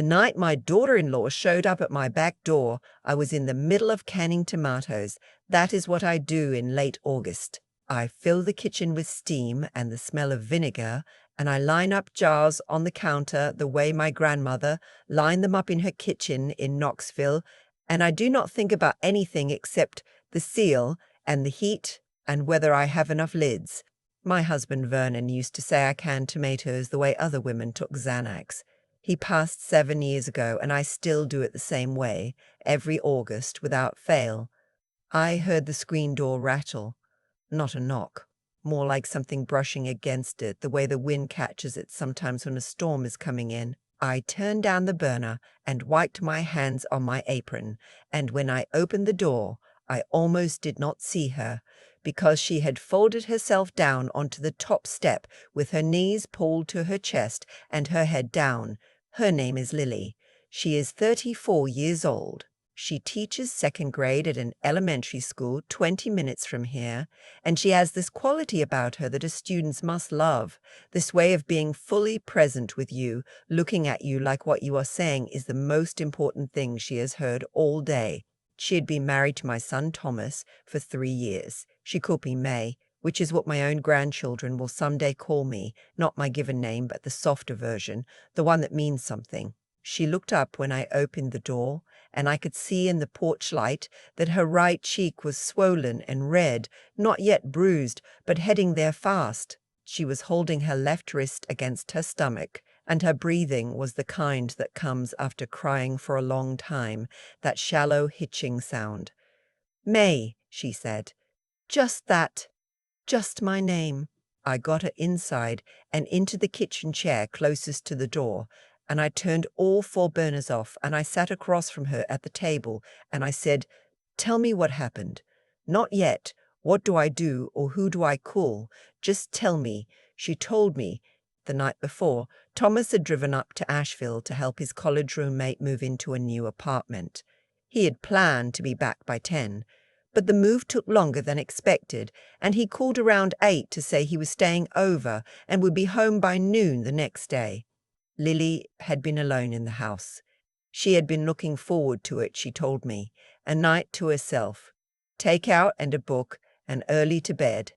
The night my daughter-in-law showed up at my back door, I was in the middle of canning tomatoes. That is what I do in late August. I fill the kitchen with steam and the smell of vinegar, and I line up jars on the counter the way my grandmother lined them up in her kitchen in Knoxville, and I do not think about anything except the seal and the heat and whether I have enough lids. My husband Vernon used to say I canned tomatoes the way other women took Xanax. He passed 7 years ago, and I still do it the same way, every August, without fail. I heard the screen door rattle. Not a knock. More like something brushing against it, the way the wind catches it sometimes when a storm is coming in. I turned down the burner and wiped my hands on my apron, and when I opened the door, I almost did not see her, because she had folded herself down onto the top step with her knees pulled to her chest and her head down. Her name is Lily. She is 34 years old. She teaches second grade at an elementary school 20 minutes from here, and she has this quality about her that her students must love, this way of being fully present with you, looking at you like what you are saying is the most important thing she has heard all day. She had been married to my son Thomas for 3 years. She called me May, which is what my own grandchildren will someday call me, not my given name, but the softer version, the one that means something. She looked up when I opened the door, and I could see in the porch light that her right cheek was swollen and red, not yet bruised, but heading there fast. She was holding her left wrist against her stomach, and her breathing was the kind that comes after crying for a long time, that shallow hitching sound. "May," she said. "Just that. Just my name." I got her inside and into the kitchen chair closest to the door, and I turned all 4 burners off, and I sat across from her at the table, and I said, "Tell me what happened. Not yet. What do I do, or who do I call? Just tell me." She told me. The night before, Thomas had driven up to Asheville to help his college roommate move into a new apartment. He had planned to be back by 10. But the move took longer than expected, and he called around 8 to say he was staying over and would be home by noon the next day. Lily had been alone in the house. She had been looking forward to it, she told me, a night to herself, take-out and a book, and early to bed.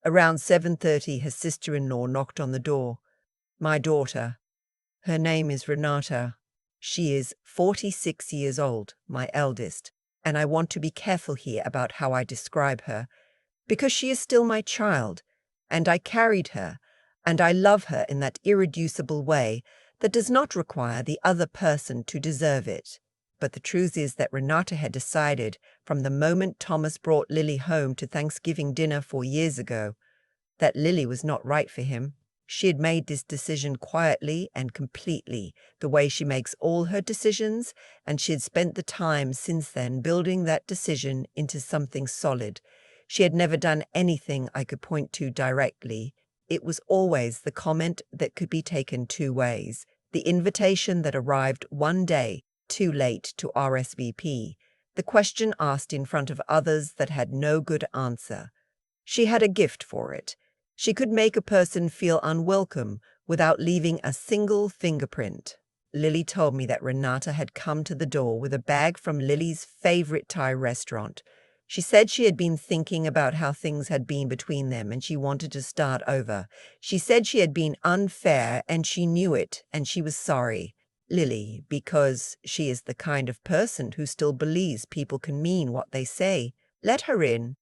Around 7:30 her sister-in-law knocked on the door. My daughter. Her name is Renata. She is 46 years old, my eldest, and I want to be careful here about how I describe her, because she is still my child, and I carried her, and I love her in that irreducible way that does not require the other person to deserve it. But the truth is that Renata had decided, from the moment Thomas brought Lily home to Thanksgiving dinner 4 years ago, that Lily was not right for him. She had made this decision quietly and completely, the way she makes all her decisions, and she had spent the time since then building that decision into something solid. She had never done anything I could point to directly. It was always the comment that could be taken 2 ways, the invitation that arrived one day, too late to RSVP, the question asked in front of others that had no good answer. She had a gift for it. She could make a person feel unwelcome without leaving a single fingerprint. Lily told me that Renata had come to the door with a bag from Lily's favorite Thai restaurant. She said she had been thinking about how things had been between them and she wanted to start over. She said she had been unfair and she knew it and she was sorry. Lily, because she is the kind of person who still believes people can mean what they say. Let her in.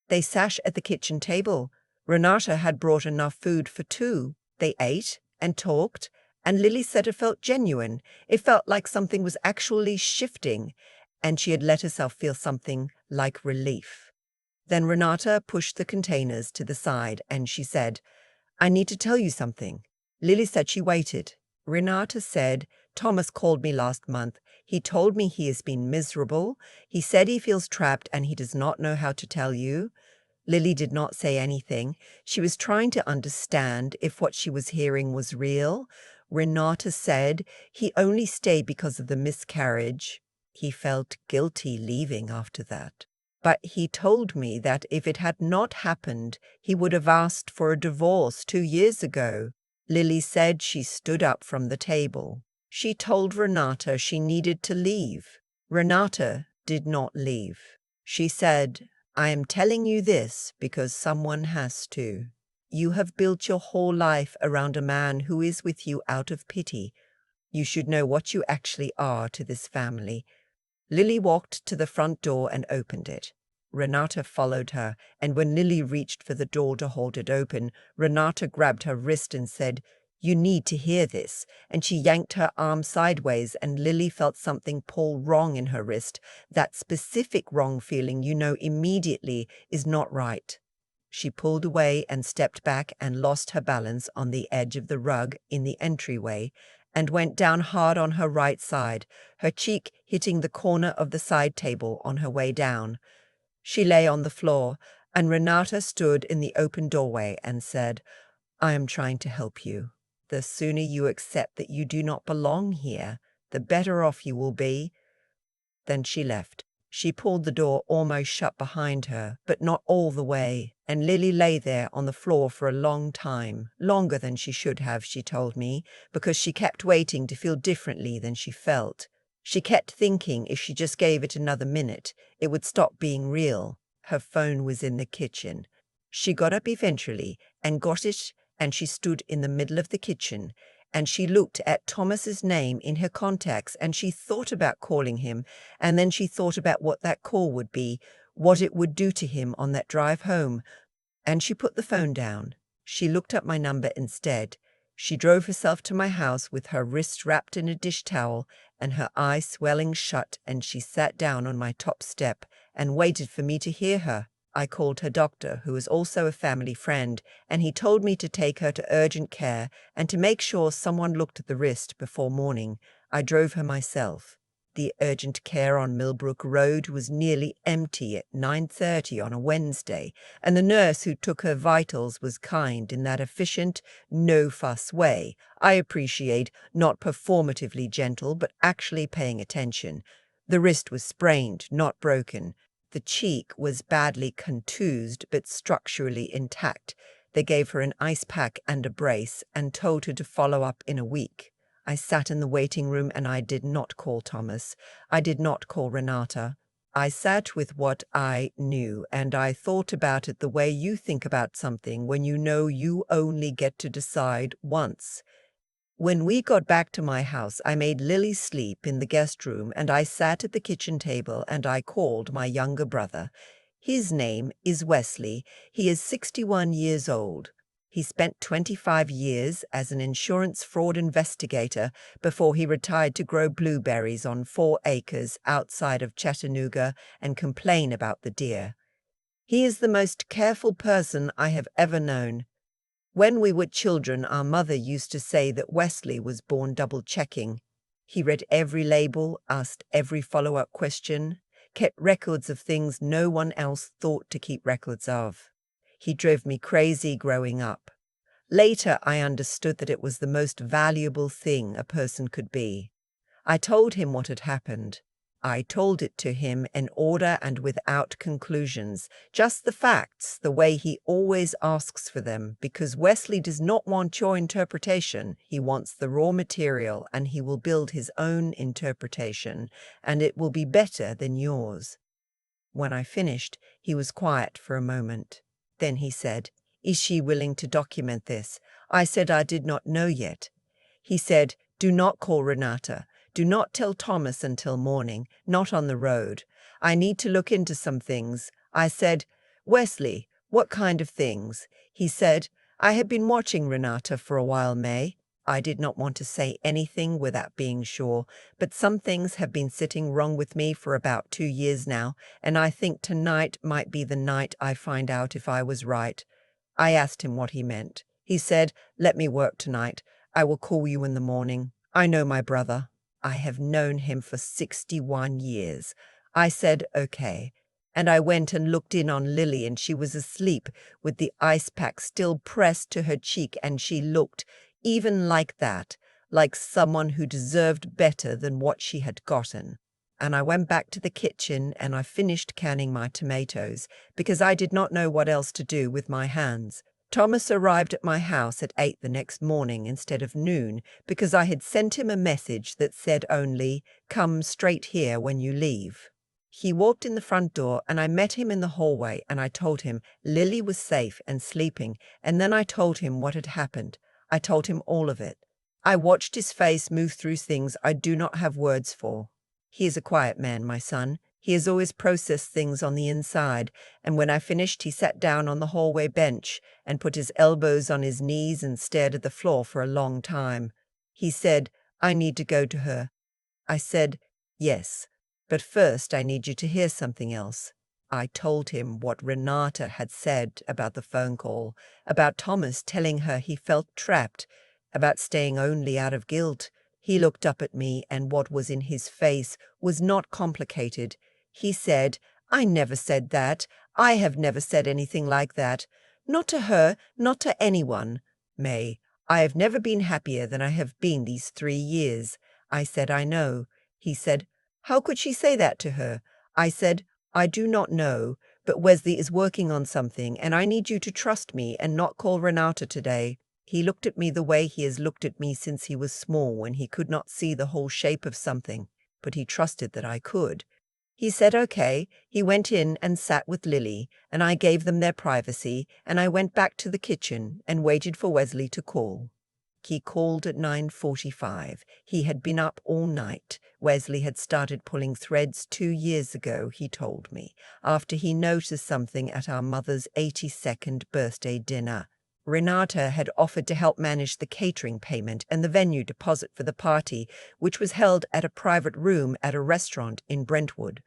They sat at the kitchen table. Renata had brought enough food for 2. They ate and talked, and Lily said it felt genuine. It felt like something was actually shifting, and she had let herself feel something like relief. Then Renata pushed the containers to the side, and she said, "I need to tell you something." Lily said she waited. Renata said, "Thomas called me last month. He told me he has been miserable. He said he feels trapped and he does not know how to tell you." Lily did not say anything. She was trying to understand if what she was hearing was real. Renata said he only stayed because of the miscarriage. He felt guilty leaving after that. But he told me that if it had not happened, he would have asked for a divorce 2 years ago. Lily said she stood up from the table. She told Renata she needed to leave. Renata did not leave. She said, "I am telling you this because someone has to. You have built your whole life around a man who is with you out of pity. You should know what you actually are to this family." Lily walked to the front door and opened it. Renata followed her, and when Lily reached for the door to hold it open, Renata grabbed her wrist and said, "You need to hear this," and she yanked her arm sideways, and Lily felt something pull wrong in her wrist, that specific wrong feeling you know immediately is not right. She pulled away and stepped back and lost her balance on the edge of the rug in the entryway, and went down hard on her right side, her cheek hitting the corner of the side table on her way down. She lay on the floor, and Renata stood in the open doorway and said, "I am trying to help you. The sooner you accept that you do not belong here, the better off you will be." Then she left. She pulled the door almost shut behind her, but not all the way, and Lily lay there on the floor for a long time, longer than she should have, she told me, because she kept waiting to feel differently than she felt. She kept thinking if she just gave it another minute, it would stop being real. Her phone was in the kitchen. She got up eventually and got it, and she stood in the middle of the kitchen, and she looked at Thomas's name in her contacts, and she thought about calling him, and then she thought about what that call would be, what it would do to him on that drive home, and she put the phone down. She looked up my number instead. She drove herself to my house with her wrist wrapped in a dish towel and her eyes swelling shut, and she sat down on my top step and waited for me to hear her. I called her doctor, who is also a family friend, and he told me to take her to urgent care and to make sure someone looked at the wrist before morning. I drove her myself. The urgent care on Millbrook Road was nearly empty at 9:30 on a Wednesday, and the nurse who took her vitals was kind in that efficient, no-fuss way. I appreciate, not performatively gentle, but actually paying attention. The wrist was sprained, not broken. The cheek was badly contused, but structurally intact. They gave her an ice pack and a brace, and told her to follow up in a week. I sat in the waiting room, and I did not call Thomas. I did not call Renata. I sat with what I knew, and I thought about it the way you think about something when you know you only get to decide once. When we got back to my house, I made Lily sleep in the guest room, and I sat at the kitchen table and I called my younger brother. His name is Wesley. He is 61 years old. He spent 25 years as an insurance fraud investigator before he retired to grow blueberries on 4 acres outside of Chattanooga and complain about the deer. He is the most careful person I have ever known. When we were children, our mother used to say that Wesley was born double-checking. He read every label, asked every follow-up question, kept records of things no one else thought to keep records of. He drove me crazy growing up. Later, I understood that it was the most valuable thing a person could be. I told him what had happened. I told it to him in order and without conclusions, just the facts, the way he always asks for them, because Wesley does not want your interpretation. He wants the raw material, and he will build his own interpretation, and it will be better than yours. When I finished, he was quiet for a moment. Then he said, "Is she willing to document this?" I said I did not know yet. He said, "Do not call Renata. Do not tell Thomas until morning, not on the road. I need to look into some things." I said, "Wesley, what kind of things?" He said, "I have been watching Renata for a while, May." I did not want to say anything without being sure, but some things have been sitting wrong with me for about 2 years now, and I think tonight might be the night I find out if I was right. I asked him what he meant. He said, "Let me work tonight. I will call you in the morning. I know my brother. I have known him for 61 years. I said, "Okay." And I went and looked in on Lily, and she was asleep with the ice pack still pressed to her cheek, and she looked, even like that, like someone who deserved better than what she had gotten. And I went back to the kitchen and I finished canning my tomatoes, because I did not know what else to do with my hands. Thomas arrived at my house at 8 the next morning instead of noon because I had sent him a message that said only, "Come straight here when you leave." He walked in the front door and I met him in the hallway and I told him Lily was safe and sleeping, and then I told him what had happened. I told him all of it. I watched his face move through things I do not have words for. He is a quiet man, my son. He has always processed things on the inside, and when I finished he sat down on the hallway bench and put his elbows on his knees and stared at the floor for a long time. He said, "I need to go to her." I said, "Yes, but first I need you to hear something else." I told him what Renata had said about the phone call, about Thomas telling her he felt trapped, about staying only out of guilt. He looked up at me, and what was in his face was not complicated. He said, "I never said that. I have never said anything like that. Not to her, not to anyone. May, I have never been happier than I have been these 3 years." I said, "I know." He said, "How could she say that to her?" I said, "I do not know, but Wesley is working on something, and I need you to trust me and not call Renata today." He looked at me the way he has looked at me since he was small, when he could not see the whole shape of something, but he trusted that I could. He said okay. He went in and sat with Lily, and I gave them their privacy, and I went back to the kitchen and waited for Wesley to call. He called at 9:45. He had been up all night. Wesley had started pulling threads 2 years ago, he told me, after he noticed something at our mother's 82nd birthday dinner. Renata had offered to help manage the catering payment and the venue deposit for the party, which was held at a private room at a restaurant in Brentwood.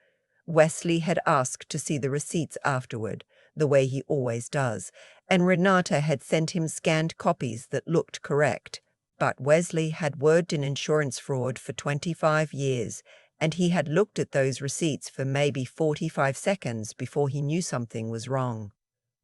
Wesley had asked to see the receipts afterward, the way he always does, and Renata had sent him scanned copies that looked correct. But Wesley had worked in insurance fraud for 25 years, and he had looked at those receipts for maybe 45 seconds before he knew something was wrong.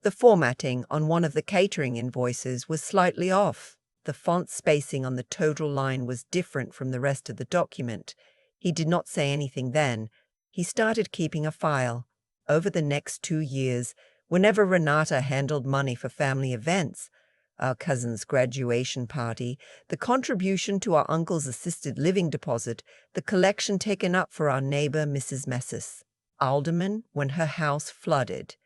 The formatting on one of the catering invoices was slightly off. The font spacing on the total line was different from the rest of the document. He did not say anything then. He started keeping a file. Over the next 2 years, whenever Renata handled money for family events, our cousin's graduation party, the contribution to our uncle's assisted living deposit, the collection taken up for our neighbor Mrs. Messis, alderman when her house flooded.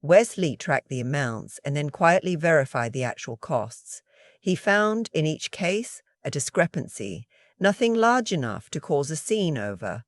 Wesley tracked the amounts and then quietly verified the actual costs. He found, in each case, a discrepancy, nothing large enough to cause a scene over.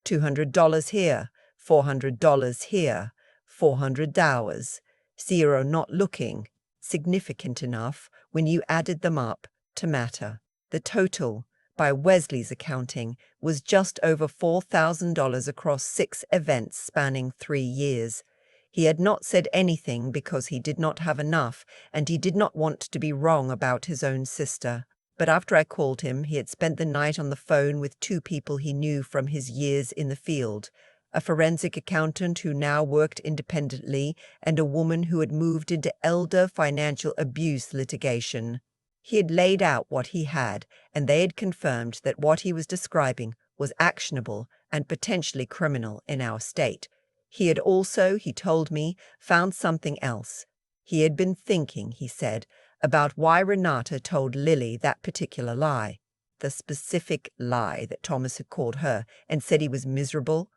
$200 here, $400 here, $400, zero not looking significant enough when you added them up to matter. The total, by Wesley's accounting, was just over $4,000 across 6 events spanning 3 years. He had not said anything because he did not have enough, and he did not want to be wrong about his own sister. But after I called him, he had spent the night on the phone with 2 people he knew from his years in the field, a forensic accountant who now worked independently and a woman who had moved into elder financial abuse litigation. He had laid out what he had, and they had confirmed that what he was describing was actionable and potentially criminal in our state. He had also, he told me, found something else. He had been thinking, he said, about why Renata told Lily that particular lie, the specific lie that Thomas had called her and said he was miserable.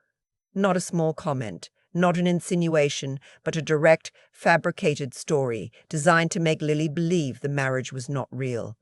Not a small comment, not an insinuation, but a direct, fabricated story designed to make Lily believe the marriage was not real.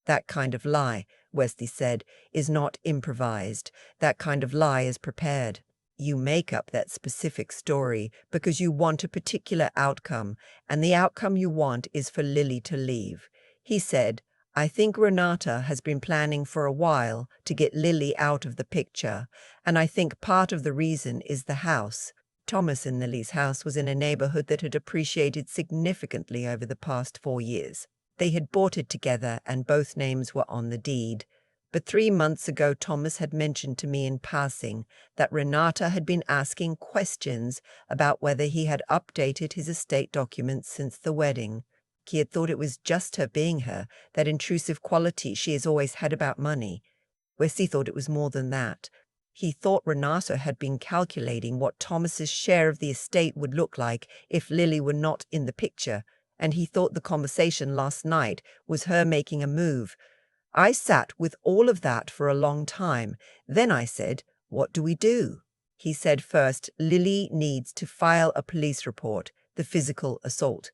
That kind of lie, Wesley said, is not improvised. That kind of lie is prepared. You make up that specific story because you want a particular outcome, and the outcome you want is for Lily to leave. He said, "I think Renata has been planning for a while to get Lily out of the picture, and I think part of the reason is the house." Thomas and Lily's house was in a neighborhood that had appreciated significantly over the past 4 years. They had bought it together, and both names were on the deed. But 3 months ago Thomas had mentioned to me in passing that Renata had been asking questions about whether he had updated his estate documents since the wedding. He had thought it was just her being her, that intrusive quality she has always had about money. Wesley thought it was more than that. He thought Renata had been calculating what Thomas's share of the estate would look like if Lily were not in the picture, and he thought the conversation last night was her making a move. I sat with all of that for a long time. Then I said, "What do we do?" He said, "First, Lily needs to file a police report, the physical assault.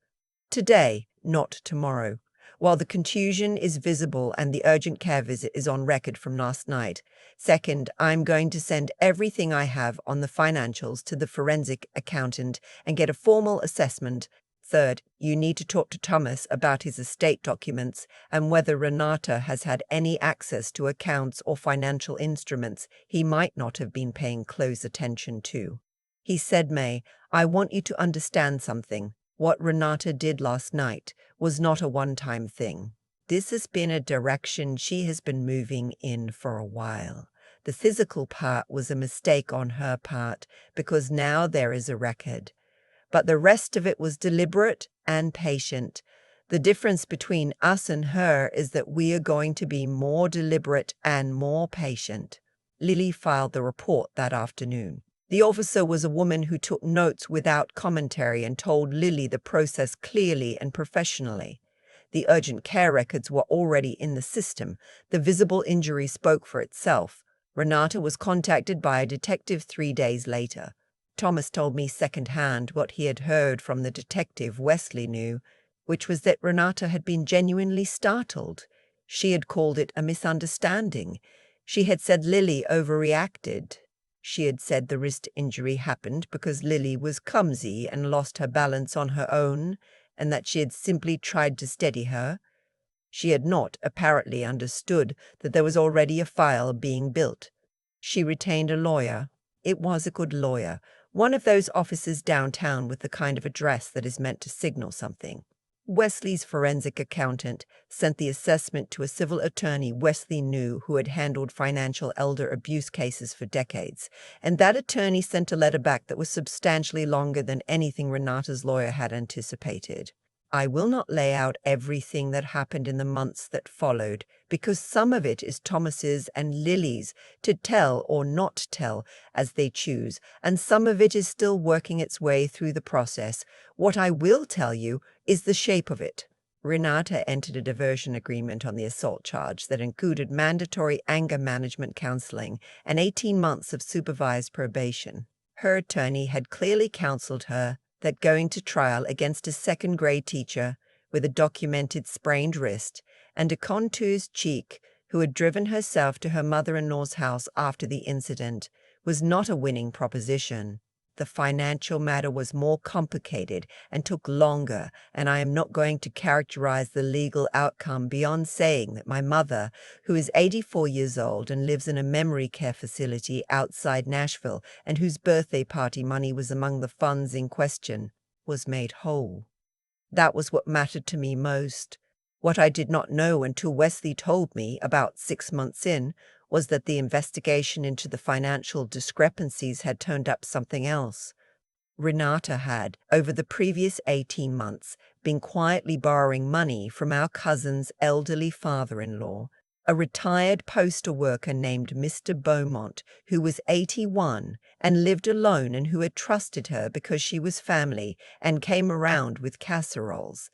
Today, not tomorrow, while the contusion is visible and the urgent care visit is on record from last night. Second, I'm going to send everything I have on the financials to the forensic accountant and get a formal assessment. Third, you need to talk to Thomas about his estate documents and whether Renata has had any access to accounts or financial instruments he might not have been paying close attention to." He said, "May, I want you to understand something. What Renata did last night was not a one-time thing. This has been a direction she has been moving in for a while. The physical part was a mistake on her part because now there is a record. But the rest of it was deliberate and patient. The difference between us and her is that we are going to be more deliberate and more patient." Lily filed the report that afternoon. The officer was a woman who took notes without commentary and told Lily the process clearly and professionally. The urgent care records were already in the system. The visible injury spoke for itself. Renata was contacted by a detective 3 days later. Thomas told me secondhand what he had heard from the detective Wesley knew, which was that Renata had been genuinely startled. She had called it a misunderstanding. She had said Lily overreacted. She had said the wrist injury happened because Lily was clumsy and lost her balance on her own, and that she had simply tried to steady her. She had not apparently understood that there was already a file being built. She retained a lawyer. It was a good lawyer, one of those offices downtown with the kind of address that is meant to signal something. Wesley's forensic accountant sent the assessment to a civil attorney Wesley knew who had handled financial elder abuse cases for decades, and that attorney sent a letter back that was substantially longer than anything Renata's lawyer had anticipated. I will not lay out everything that happened in the months that followed, because some of it is Thomas's and Lily's to tell or not tell as they choose, and some of it is still working its way through the process. What I will tell you is the shape of it. Renata entered a diversion agreement on the assault charge that included mandatory anger management counseling and 18 months of supervised probation. Her attorney had clearly counseled her that going to trial against a second-grade teacher with a documented sprained wrist and a contused cheek who had driven herself to her mother-in-law's house after the incident was not a winning proposition. The financial matter was more complicated and took longer, and I am not going to characterize the legal outcome beyond saying that my mother, who is 84 years old and lives in a memory care facility outside Nashville and whose birthday party money was among the funds in question, was made whole. That was what mattered to me most. What I did not know until Wesley told me about 6 months in was that the investigation into the financial discrepancies had turned up something else. Renata had, over the previous 18 months, been quietly borrowing money from our cousin's elderly father-in-law, a retired postal worker named Mr. Beaumont, who was 81 and lived alone and who had trusted her because she was family and came around with casseroles.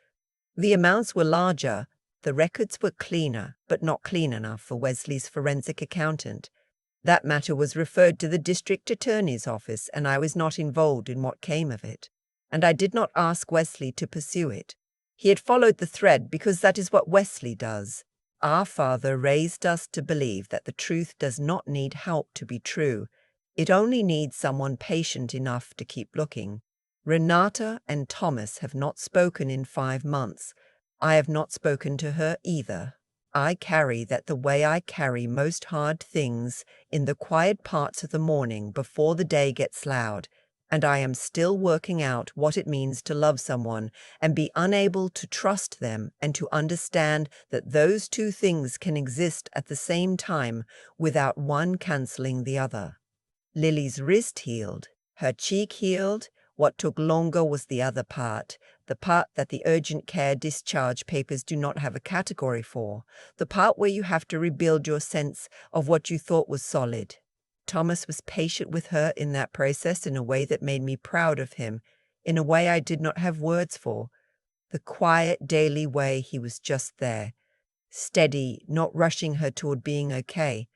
The amounts were larger. The records were cleaner, but not clean enough for Wesley's forensic accountant. That matter was referred to the district attorney's office, and I was not involved in what came of it. And I did not ask Wesley to pursue it. He had followed the thread because that is what Wesley does. Our father raised us to believe that the truth does not need help to be true. It only needs someone patient enough to keep looking. Renata and Thomas have not spoken in 5 months. I have not spoken to her either. I carry that the way I carry most hard things, in the quiet parts of the morning before the day gets loud, and I am still working out what it means to love someone and be unable to trust them and to understand that those two things can exist at the same time without one cancelling the other. Lily's wrist healed, her cheek healed. What took longer was the other part, the part that the urgent care discharge papers do not have a category for, the part where you have to rebuild your sense of what you thought was solid. Thomas was patient with her in that process in a way that made me proud of him, in a way I did not have words for. The quiet, daily way he was just there, steady, not rushing her toward being okay.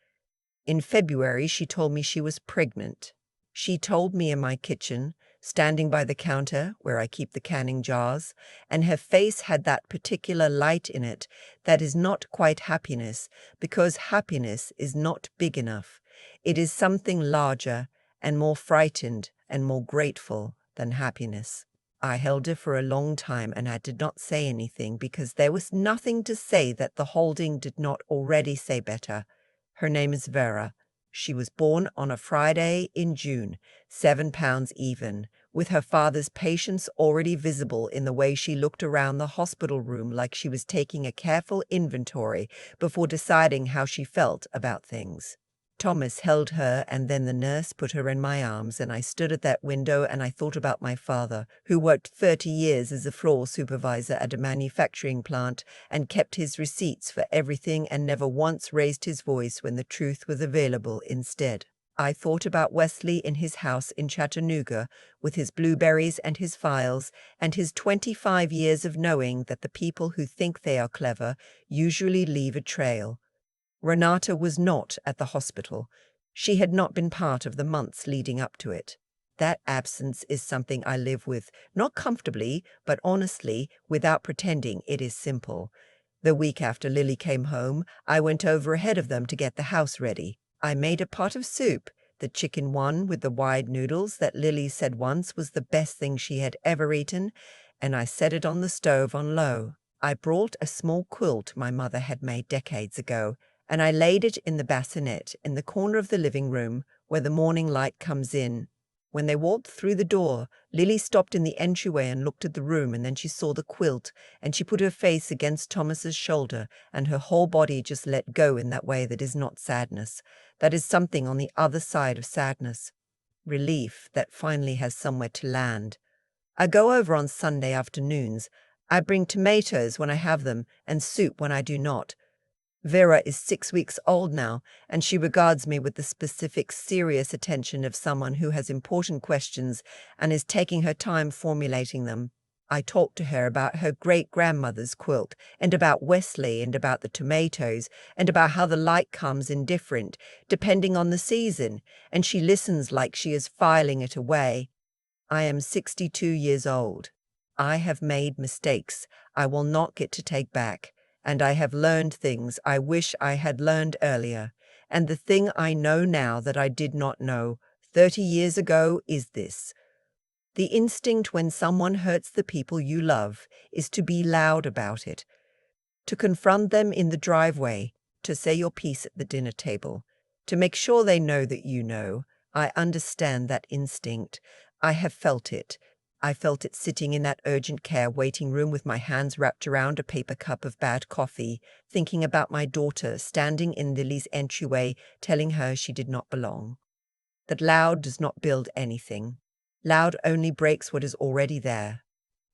In February, she told me she was pregnant. She told me in my kitchen, standing by the counter where I keep the canning jars, and her face had that particular light in it that is not quite happiness, because happiness is not big enough. It is something larger and more frightened and more grateful than happiness. I held her for a long time, and I did not say anything because there was nothing to say that the holding did not already say better. Her name is Vera. She was born on a Friday in June, 7 pounds even, with her father's patience already visible in the way she looked around the hospital room like she was taking a careful inventory before deciding how she felt about things. Thomas held her, and then the nurse put her in my arms, and I stood at that window and I thought about my father, who worked 30 years as a floor supervisor at a manufacturing plant and kept his receipts for everything and never once raised his voice when the truth was available instead. I thought about Wesley in his house in Chattanooga with his blueberries and his files and his 25 years of knowing that the people who think they are clever usually leave a trail. Renata was not at the hospital. She had not been part of the months leading up to it. That absence is something I live with, not comfortably, but honestly, without pretending it is simple. The week after Lily came home, I went over ahead of them to get the house ready. I made a pot of soup, the chicken one with the wide noodles that Lily said once was the best thing she had ever eaten, and I set it on the stove on low. I brought a small quilt my mother had made decades ago, and I laid it in the bassinet in the corner of the living room where the morning light comes in. When they walked through the door, Lily stopped in the entryway and looked at the room, and then she saw the quilt, and she put her face against Thomas's shoulder, and her whole body just let go in that way that is not sadness. That is something on the other side of sadness. Relief that finally has somewhere to land. I go over on Sunday afternoons. I bring tomatoes when I have them, and soup when I do not. Vera is 6 weeks old now, and she regards me with the specific, serious attention of someone who has important questions and is taking her time formulating them. I talk to her about her great-grandmother's quilt, and about Wesley, and about the tomatoes, and about how the light comes in different, depending on the season, and she listens like she is filing it away. I am 62 years old. I have made mistakes I will not get to take back. And I have learned things I wish I had learned earlier. And the thing I know now that I did not know 30 years ago is this. The instinct when someone hurts the people you love is to be loud about it, to confront them in the driveway, to say your piece at the dinner table, to make sure they know that you know. I understand that instinct. I have felt it. I felt it sitting in that urgent care waiting room with my hands wrapped around a paper cup of bad coffee, thinking about my daughter standing in Lily's entryway, telling her she did not belong. That loud does not build anything. Loud only breaks what is already there.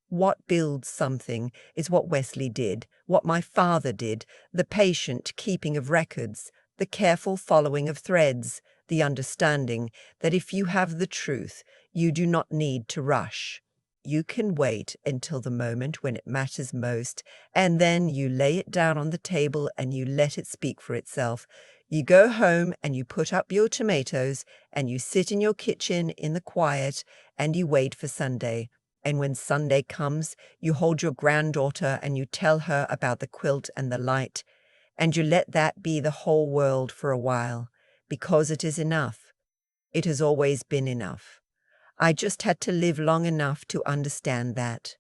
What builds something is what Wesley did, what my father did, the patient keeping of records, the careful following of threads, the understanding that if you have the truth, you do not need to rush. You can wait until the moment when it matters most, and then you lay it down on the table and you let it speak for itself. You go home and you put up your tomatoes and you sit in your kitchen in the quiet and you wait for Sunday. And when Sunday comes, you hold your granddaughter and you tell her about the quilt and the light, and you let that be the whole world for a while, because it is enough. It has always been enough. I just had to live long enough to understand that.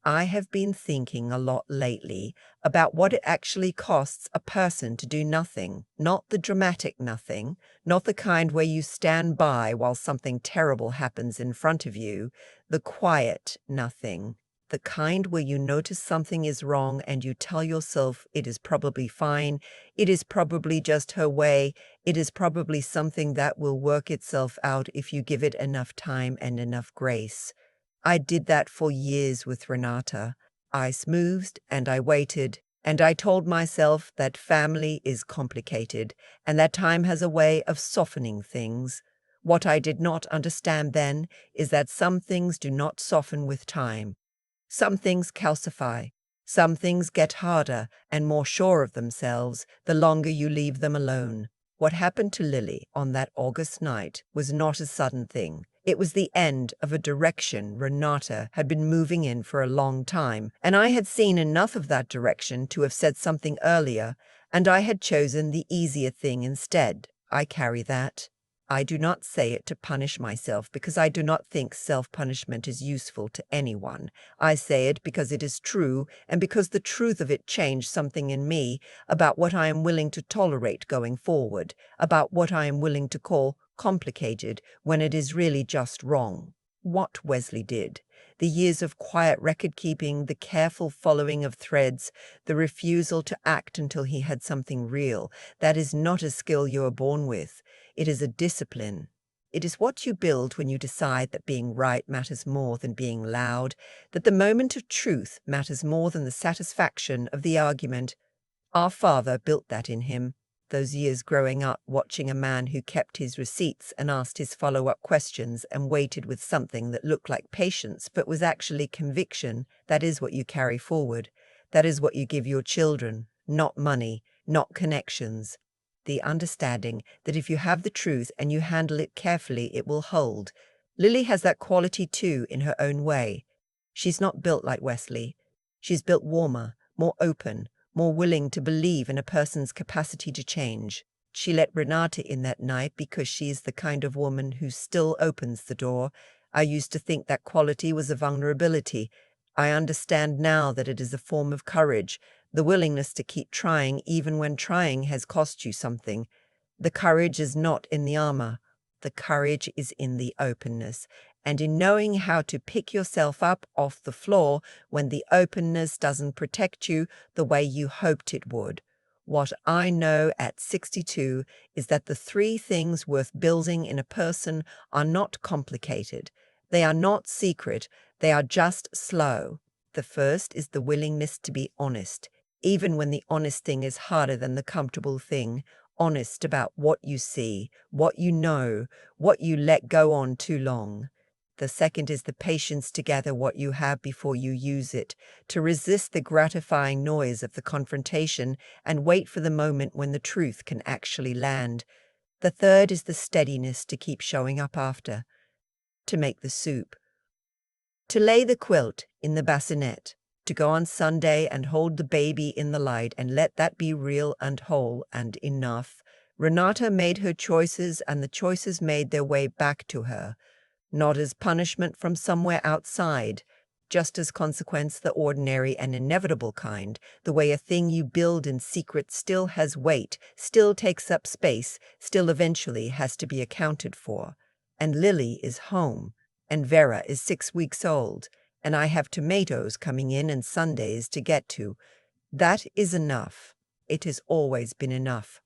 I have been thinking a lot lately about what it actually costs a person to do nothing, not the dramatic nothing, not the kind where you stand by while something terrible happens in front of you, the quiet nothing, the kind where you notice something is wrong and you tell yourself it is probably fine, it is probably just her way, it is probably something that will work itself out if you give it enough time and enough grace. I did that for years with Renata. I smoothed and I waited, and I told myself that family is complicated and that time has a way of softening things. What I did not understand then is that some things do not soften with time. Some things calcify. Some things get harder and more sure of themselves the longer you leave them alone. What happened to Lily on that August night was not a sudden thing. It was the end of a direction Renata had been moving in for a long time, and I had seen enough of that direction to have said something earlier, and I had chosen the easier thing instead. I carry that. I do not say it to punish myself because I do not think self-punishment is useful to anyone. I say it because it is true and because the truth of it changed something in me about what I am willing to tolerate going forward, about what I am willing to call complicated when it is really just wrong. What Wesley did, the years of quiet record-keeping, the careful following of threads, the refusal to act until he had something real, that is not a skill you are born with. It is a discipline. It is what you build when you decide that being right matters more than being loud, that the moment of truth matters more than the satisfaction of the argument. Our father built that in him. Those years growing up watching a man who kept his receipts and asked his follow-up questions and waited with something that looked like patience but was actually conviction, that is what you carry forward. That is what you give your children, not money, not connections. The understanding that if you have the truth and you handle it carefully, it will hold. Lily has that quality too in her own way. She's not built like Wesley. She's built warmer, more open, more willing to believe in a person's capacity to change. She let Renata in that night because she is the kind of woman who still opens the door. I used to think that quality was a vulnerability. I understand now that it is a form of courage, the willingness to keep trying even when trying has cost you something. The courage is not in the armor. The courage is in the openness, and in knowing how to pick yourself up off the floor when the openness doesn't protect you the way you hoped it would. What I know at 62 is that the three things worth building in a person are not complicated. They are not secret. They are just slow. The first is the willingness to be honest, even when the honest thing is harder than the comfortable thing. Honest about what you see, what you know, what you let go on too long. The second is the patience to gather what you have before you use it, to resist the gratifying noise of the confrontation and wait for the moment when the truth can actually land. The third is the steadiness to keep showing up after, to make the soup, to lay the quilt in the bassinet, to go on Sunday and hold the baby in the light and let that be real and whole and enough. Renata made her choices and the choices made their way back to her, not as punishment from somewhere outside, just as consequence, the ordinary and inevitable kind, the way a thing you build in secret still has weight, still takes up space, still eventually has to be accounted for. And Lily is home, and Vera is 6 weeks old, and I have tomatoes coming in and Sundays to get to. That is enough. It has always been enough.